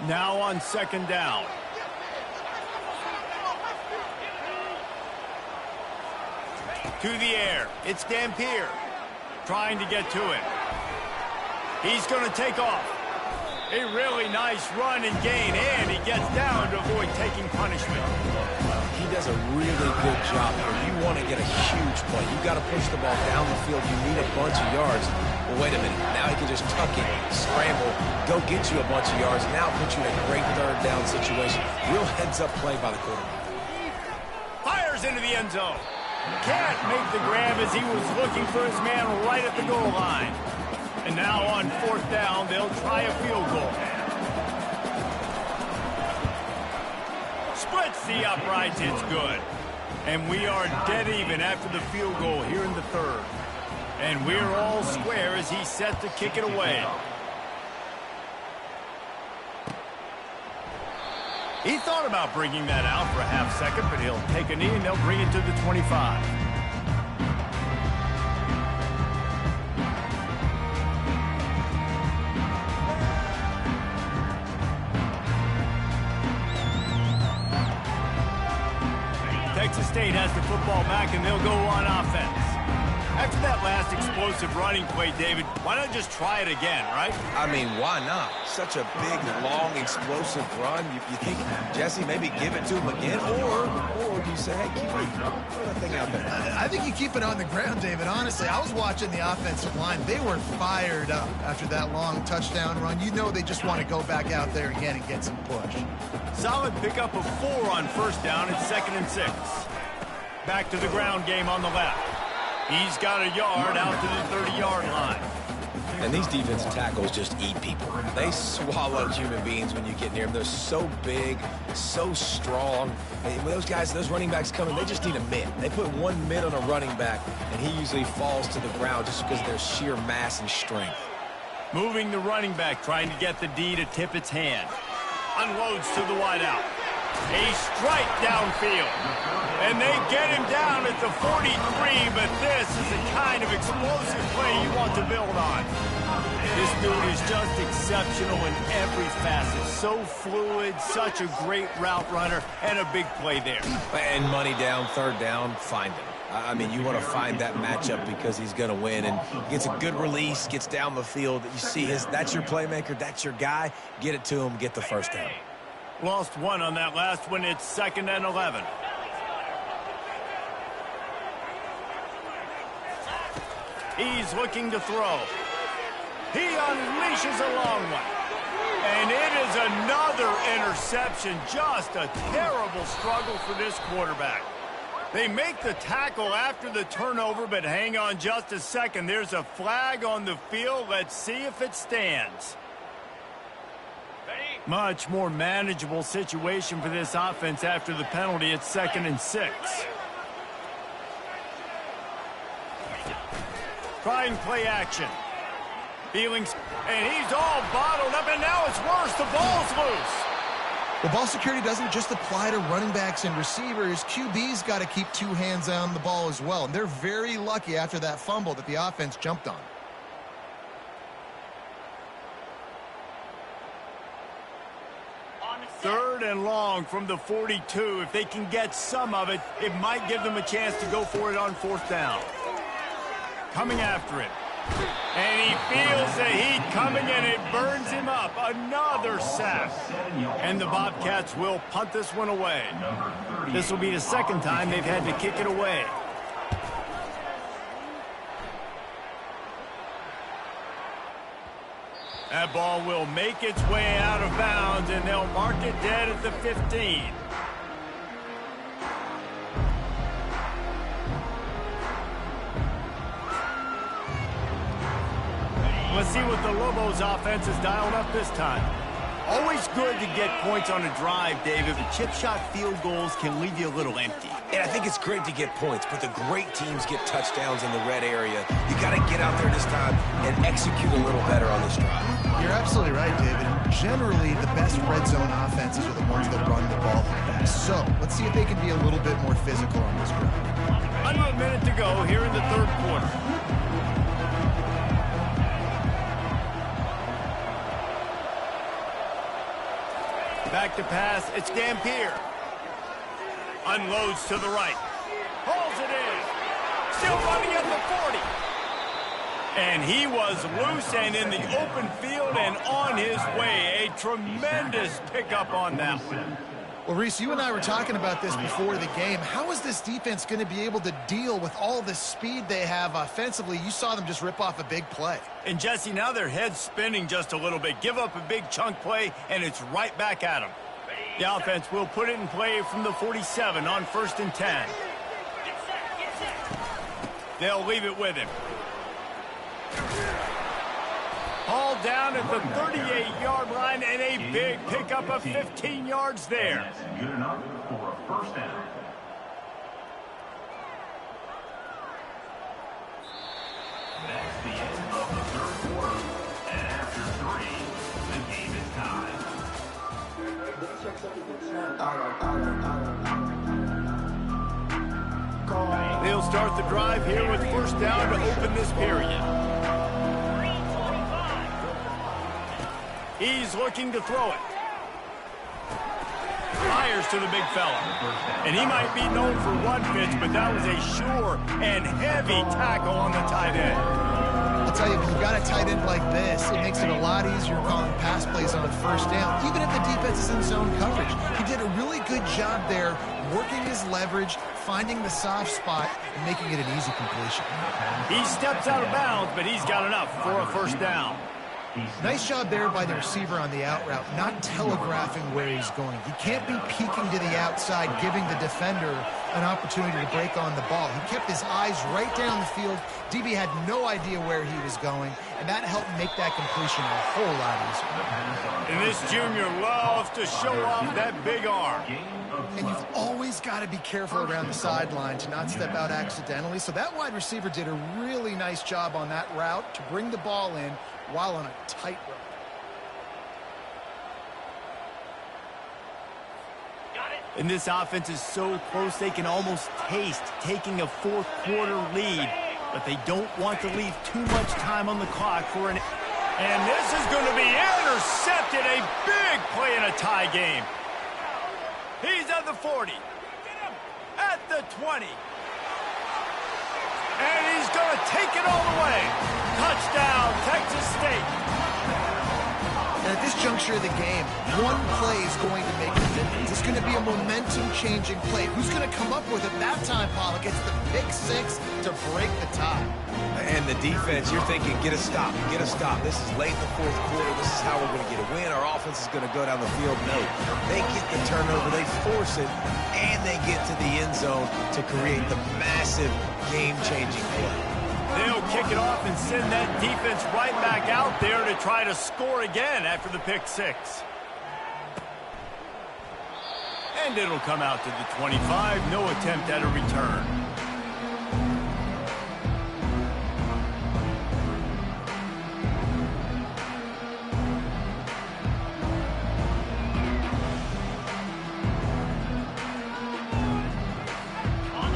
Now on 2nd down. To the air. It's Dampier trying to get to him. He's going to take off. A really nice run and gain, and he gets down to avoid taking punishment. He does a really good job here. You want to get a huge play. You got to push the ball down the field. You need a bunch of yards. Well, wait a minute. Now he can just tuck it, scramble, go get you a bunch of yards, now put you in a great 3rd down situation. Real heads-up play by the quarterback. Fires into the end zone. Can't make the grab as he was looking for his man right at the goal line. And now on 4th down, they'll try a field goal. Splits the uprights. It's good. And we are dead even after the field goal here in the 3rd. And we're all square as he's set to kick it away. He thought about bringing that out for a half second, but he'll take a knee and they'll bring it to the 25. Texas State has the football back, and they'll go on offense. After that last explosive running play, David, why not just try it again, right? I mean, why not? Such a big, long, explosive run. You think, Jesse, maybe give it to him again? Or do you say, hey, keep it, throw that thing out there? I think you keep it on the ground, David. Honestly, I was watching the offensive line. They were fired up after that long touchdown run. You know they just want to go back out there again and get some push. Solid pickup of 4 on 1st down. It's 2nd and 6. Back to the ground game on the left. He's got a yard out to the 30-yard line. And these defensive tackles just eat people. They swallow human beings when you get near them. They're so big, so strong. And when those guys, those running backs come in, they just need a mid. They put one mid on a running back, and he usually falls to the ground just because of their sheer mass and strength. Moving the running back, trying to get the D to tip its hand. Unloads to the wideout. A strike downfield. And they get him down at the 43, but this is the kind of explosive play you want to build on. This dude is just exceptional in every facet. So fluid, such a great route runner, and a big play there. And money down, 3rd down, find him. I mean, you want to find that matchup because he's going to win, and gets a good release, gets down the field. You see that's your playmaker, that's your guy. Get it to him, get the 1st down. Lost one on that last one. It's 2nd and 11. He's looking to throw. He unleashes a long one. And it is another interception. Just a terrible struggle for this quarterback. They make the tackle after the turnover, but hang on just a second. There's a flag on the field. Let's see if it stands. Much more manageable situation for this offense after the penalty. It's 2nd and 6. Trying play action. Feelings, and he's all bottled up, and now it's worse. The ball's loose. Well, ball security doesn't just apply to running backs and receivers. QB's got to keep 2 hands on the ball as well. And they're very lucky after that fumble that the offense jumped on. Third and long from the 42. If they can get some of it, it might give them a chance to go for it on 4th down. Coming after it. And he feels the heat coming, and it burns him up. Another sack. And the Bobcats will punt this one away. This will be the 2nd time they've had to kick it away. That ball will make its way out of bounds, and they'll mark it dead at the 15. Let's see what the Lobos offense has dialed up this time. Always good to get points on a drive, David, but chip shot field goals can leave you a little empty. And I think it's great to get points, but the great teams get touchdowns in the red area. You got to get out there this time and execute a little better on this drive. You're absolutely right, David. Generally, the best red zone offenses are the ones that run the ball the best. So, let's see if they can be a little bit more physical on this drive. Under a minute to go here in the 3rd quarter. Back to pass, it's Dampier. Unloads to the right. Pulls it in. Still running at the 40. And he was loose and in the open field and on his way. A tremendous pickup on that one. Well, Reese, you and I were talking about this before the game. How is this defense going to be able to deal with all the speed they have offensively? You saw them just rip off a big play. And, Jesse, now their head's spinning just a little bit. Give up a big chunk play, and it's right back at them. The offense will put it in play from the 47 on 1st and 10. They'll leave it with him. Hauled down at the 38-yard line, and a big pickup of 15 yards there. That's good enough for a 1st down. That's the end of the 3rd quarter. And after 3, the game is tied. They'll start the drive here with 1st down to open this period. He's looking to throw it. Fires to the big fella. And he might be known for one pitch, but that was a sure and heavy tackle on the tight end. I'll tell you, when you've got a tight end like this, it makes it a lot easier calling pass plays on 1st down, even if the defense is in zone coverage. He did a really good job there, working his leverage, finding the soft spot, and making it an easy completion. He steps out of bounds, but he's got enough for a 1st down. Nice job there by the receiver on the out route, not telegraphing where he's going. He can't be peeking to the outside, giving the defender an opportunity to break on the ball. He kept his eyes right down the field. DB had no idea where he was going, and that helped make that completion a whole lot easier. And this junior loves to show off that big arm. And you've always got to be careful around the sideline to not step out accidentally. So that wide receiver did a really nice job on that route to bring the ball in while on a tightrope. And this offense is so close they can almost taste taking a 4th quarter lead, but they don't want to leave too much time on the clock for an... And this is going to be intercepted. A big play in a tie game. He's at the 40. At the 20. And he's going to take it all the way. Touchdown, Texas State. And at this juncture of the game, one play is going to make the difference. It's going to be a momentum-changing play. Who's going to come up with it that time, Pollock? It's the pick six to break the tie. And the defense, you're thinking, get a stop, get a stop. This is late in the fourth quarter. This is how we're going to get a win. Our offense is going to go down the field. No, they get the turnover, they force it, and they get to the end zone to create the massive game-changing play. They'll kick it off and send that defense right back out there to try to score again after the pick six. And it'll come out to the 25. No attempt at a return.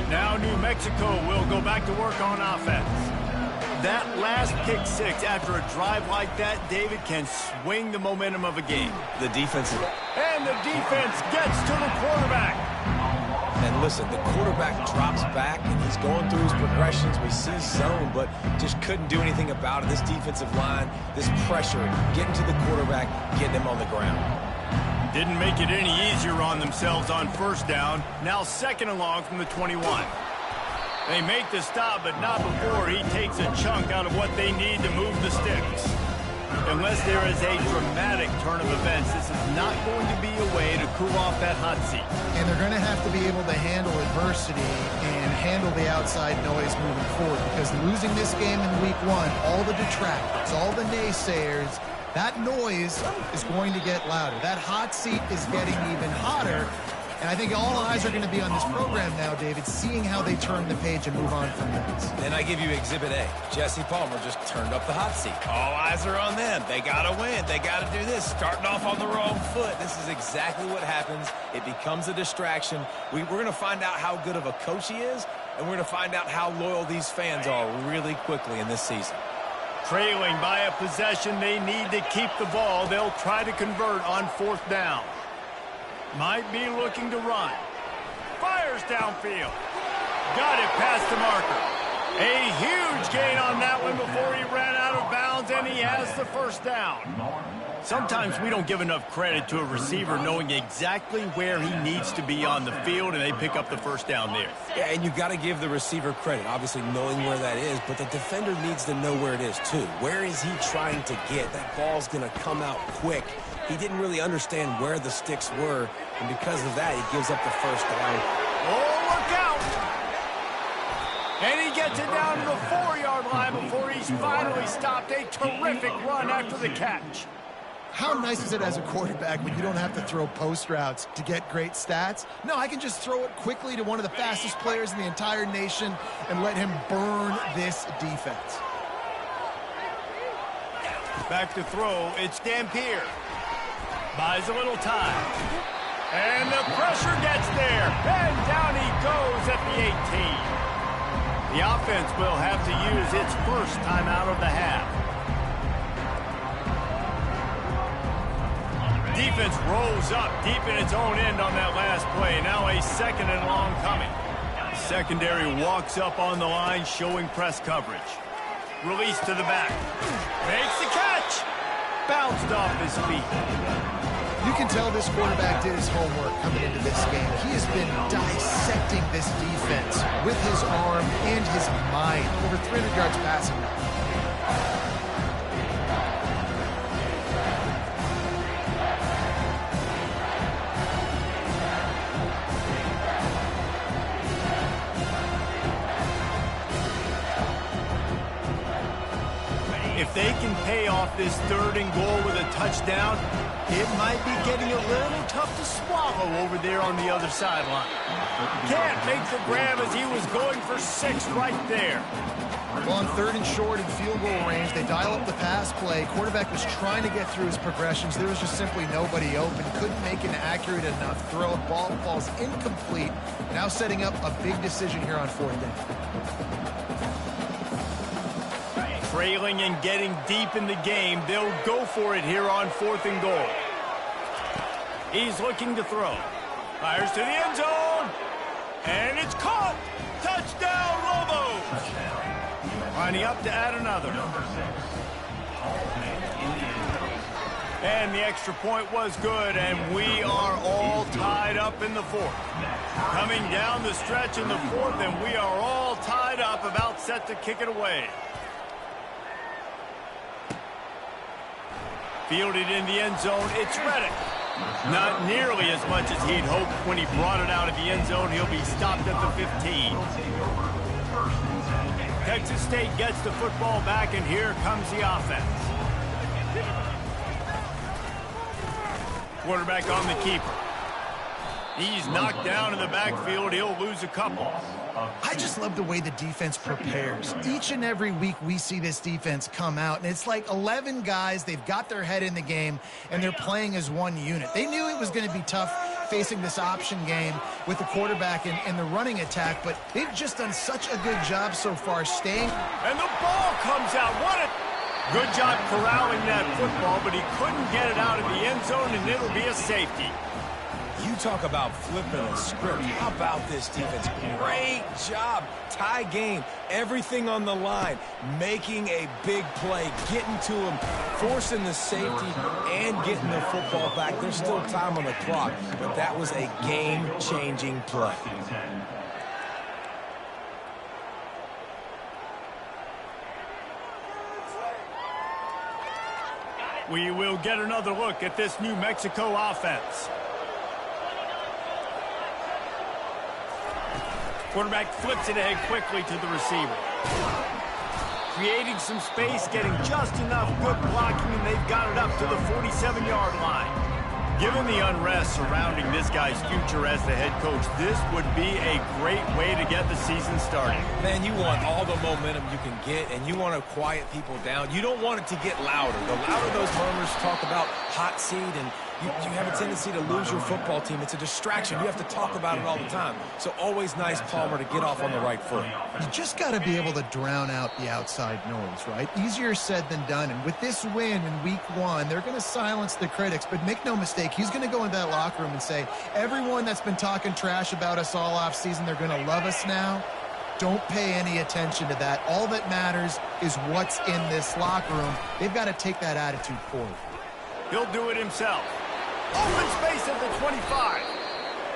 Now New Mexico will go back to work on offense. That last pick six after a drive like that, David, can swing the momentum of a game. The defense is... And the defense gets to the quarterback. And listen, the quarterback drops back, and he's going through his progressions. We see zone, but just couldn't do anything about it. This defensive line, this pressure, getting to the quarterback, getting him on the ground. Didn't make it any easier on themselves on first down. Now second and long from the 21. They make the stop, but not before he takes a chunk out of what they need to move the sticks. Unless there is a dramatic turn of events, this is not going to be a way to cool off that hot seat. And they're going to have to be able to handle adversity and handle the outside noise moving forward, because losing this game in week one, all the detractors, all the naysayers, that noise is going to get louder. That hot seat is getting even hotter. And I think all eyes are going to be on this program now, David, seeing how they turn the page and move on from this. Then I give you Exhibit A. Jesse Palmer just turned up the hot seat. All eyes are on them. They got to win. They got to do this. Starting off on the wrong foot. This is exactly what happens. It becomes a distraction. We're going to find out how good of a coach he is, and we're going to find out how loyal these fans are really quickly in this season. Trailing by a possession, they need to keep the ball. They'll try to convert on fourth down. Might be looking to run. Fires downfield. Got it past the marker. A huge gain on that one before he ran out of bounds, and he has the first down. Sometimes we don't give enough credit to a receiver knowing exactly where he needs to be on the field, and they pick up the first down there. Yeah, and you've got to give the receiver credit, obviously knowing where that is, but the defender needs to know where it is too. Where is he trying to get? That ball's going to come out quick. He didn't really understand where the sticks were, and because of that, he gives up the first down. Oh, look out! And he gets it down to the 4-yard line before he's finally stopped. A terrific run after the catch. How nice is it as a quarterback when you don't have to throw post routes to get great stats? No, I can just throw it quickly to one of the fastest players in the entire nation and let him burn this defense. Back to throw, it's Dampier. Buys a little time. And the pressure gets there. And down he goes at the 18. The offense will have to use its first timeout of the half. Defense rolls up deep in its own end on that last play. Now a second and long coming. Secondary walks up on the line, showing press coverage. Release to the back. Makes the catch. Bounced off his feet. You can tell this quarterback did his homework coming into this game. He has been dissecting this defense with his arm and his mind. Over 300 yards passing now. If they can pay off this third and goal with a touchdown, it might be getting a little tough to swallow over there on the other sideline. Can't make the grab as he was going for 6 right there. Well, on third and short in field goal range, they dial up the pass play. Quarterback was trying to get through his progressions. There was just simply nobody open. Couldn't make an accurate enough throw. Ball falls incomplete. Now setting up a big decision here on fourth down. Trailing and getting deep in the game, they'll go for it here on fourth and goal. He's looking to throw. Fires to the end zone. And it's caught. Touchdown, Lobos. Lining up to add another. And the extra point was good, and we are all tied up in the fourth. Coming down the stretch in the fourth, and we are all tied up, about set to kick it away. Fielded in the end zone, it's Reddick. Not nearly as much as he'd hoped when he brought it out of the end zone. He'll be stopped at the 15. Texas State gets the football back, and here comes the offense. Quarterback on the keeper. He's knocked down in the backfield. He'll lose a couple. I just love the way the defense prepares. Each and every week we see this defense come out, and it's like 11 guys. They've got their head in the game, and they're playing as one unit. They knew it was going to be tough facing this option game with the quarterback and the running attack, but they've just done such a good job so far staying. And the ball comes out. What a good job corralling that football, but he couldn't get it out of the end zone, and it'll be a safety. You talk about flipping a script. How about this defense? Great job. Tie game. Everything on the line. Making a big play. Getting to him. Forcing the safety and getting the football back. There's still time on the clock, but that was a game-changing play. We will get another look at this New Mexico offense. Quarterback flips it ahead quickly to the receiver. Creating some space, getting just enough good blocking, and they've got it up to the 47-yard line. Given the unrest surrounding this guy's future as the head coach, this would be a great way to get the season started. Man, you want all the momentum you can get, and you want to quiet people down. You don't want it to get louder. The louder those murmurs talk about hot seat, and you have a tendency to lose your football team. It's a distraction. You have to talk about it all the time. So always nice, Palmer, to get off on the right foot. You just got to be able to drown out the outside noise, right? Easier said than done. And with this win in week one, they're going to silence the critics. But make no mistake, he's going to go into that locker room and say, everyone that's been talking trash about us all offseason, they're going to love us now. Don't pay any attention to that. All that matters is what's in this locker room. They've got to take that attitude forward. He'll do it himself. Open space at the 25.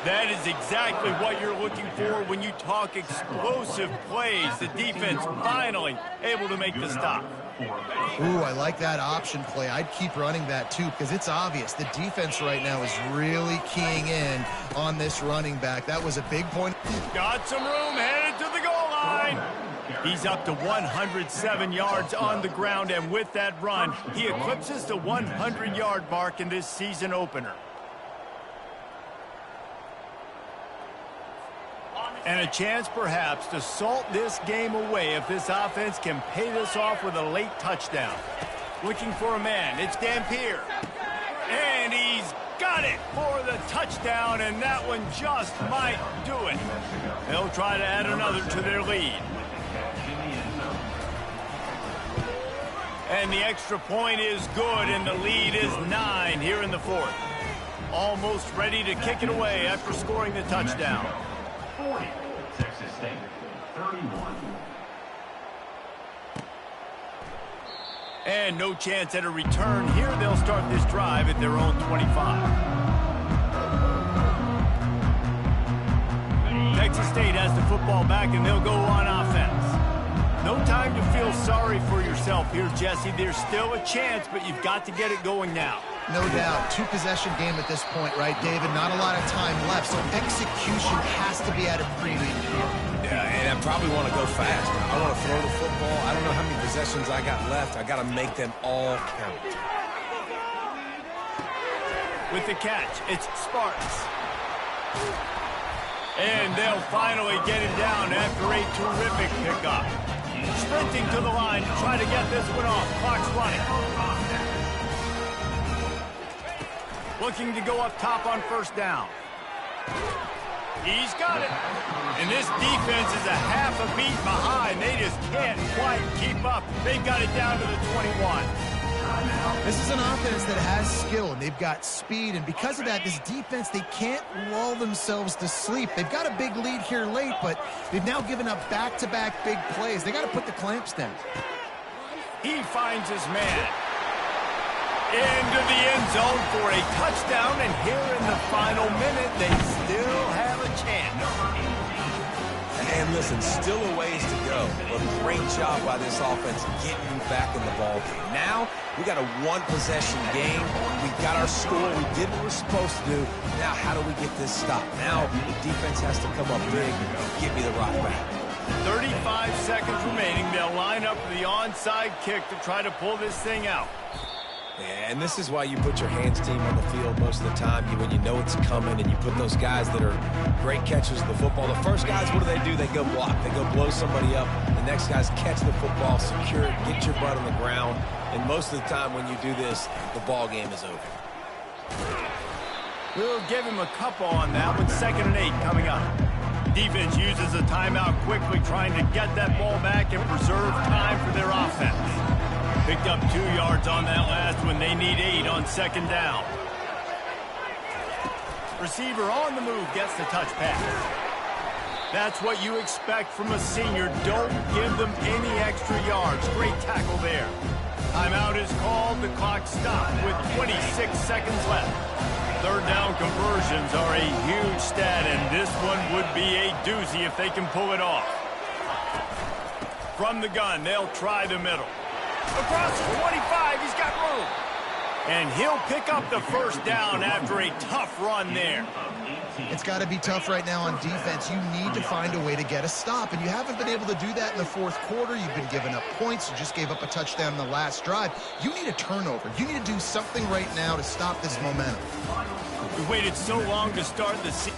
That is exactly what you're looking for when you talk explosive plays. The defense finally able to make the stop. Ooh, I like that option play. I'd keep running that too because it's obvious the defense right now is really keying in on this running back. That was a big point. Got some room, headed to the goal line. He's up to 107 yards on the ground, and with that run, he eclipses the 100-yard mark in this season opener. And a chance, perhaps, to salt this game away if this offense can pay this off with a late touchdown. Looking for a man. It's Dampier. And he's got it for the touchdown, and that one just might do it. They'll try to add another to their lead. And the extra point is good, and the lead is 9 here in the fourth. Almost ready to kick it away after scoring the touchdown. 40, Texas State, 31. And no chance at a return here. They'll start this drive at their own 25. Texas State has the football back, and they'll go on offense. No time to feel sorry for yourself here, Jesse. There's still a chance, but you've got to get it going now. No doubt. Two-possession game at this point, right, David? Not a lot of time left, so execution has to be at a premium here. Yeah, and I probably want to go fast. I want to throw the football. I don't know how many possessions I got left. I got to make them all count. With the catch, it's Sparks. And they'll finally get him down after a terrific pickup. Sprinting to the line to try to get this one off. Clock's running. Looking to go up top on first down. He's got it. And this defense is a half a beat behind. They just can't quite keep up. They've got it down to the 21. This is an offense that has skill, and they've got speed, and because of that, this defense, they can't lull themselves to sleep. They've got a big lead here late, but they've now given up back-to-back big plays. They got to put the clamps down. He finds his man. Into the end zone for a touchdown, and here in the final minute, they still have a chance. And listen, still a ways to go, but great job by this offense getting back in the ball game. Now, we got a one-possession game. We got our score. We did what we're supposed to do. Now, how do we get this stopped? Now, the defense has to come up big and give me the rock back. 35 seconds remaining. They'll line up for the onside kick to try to pull this thing out. And this is why you put your hands team on the field most of the time when you know it's coming, and you put those guys that are great catchers of the football. The first guys, what do? They go block. They go blow somebody up. The next guys catch the football, secure it, get your butt on the ground. And most of the time when you do this, the ball game is over. We'll give him a couple on that with 2nd and 8 coming up. Defense uses a timeout quickly, trying to get that ball back and preserve time for their offense. Picked up 2 yards on that last one. They need 8 on 2nd down. Receiver on the move gets the touch pass. That's what you expect from a senior. Don't give them any extra yards. Great tackle there. Timeout is called. The clock stopped with 26 seconds left. 3rd down conversions are a huge stat, and this one would be a doozy if they can pull it off. From the gun, they'll try the middle. Across the 25, he's got room. And he'll pick up the 1st down after a tough run there. It's got to be tough right now on defense. You need to find a way to get a stop, and you haven't been able to do that in the 4th quarter. You've been giving up points. You just gave up a touchdown in the last drive. You need a turnover. You need to do something right now to stop this momentum. We waited so long to start the season.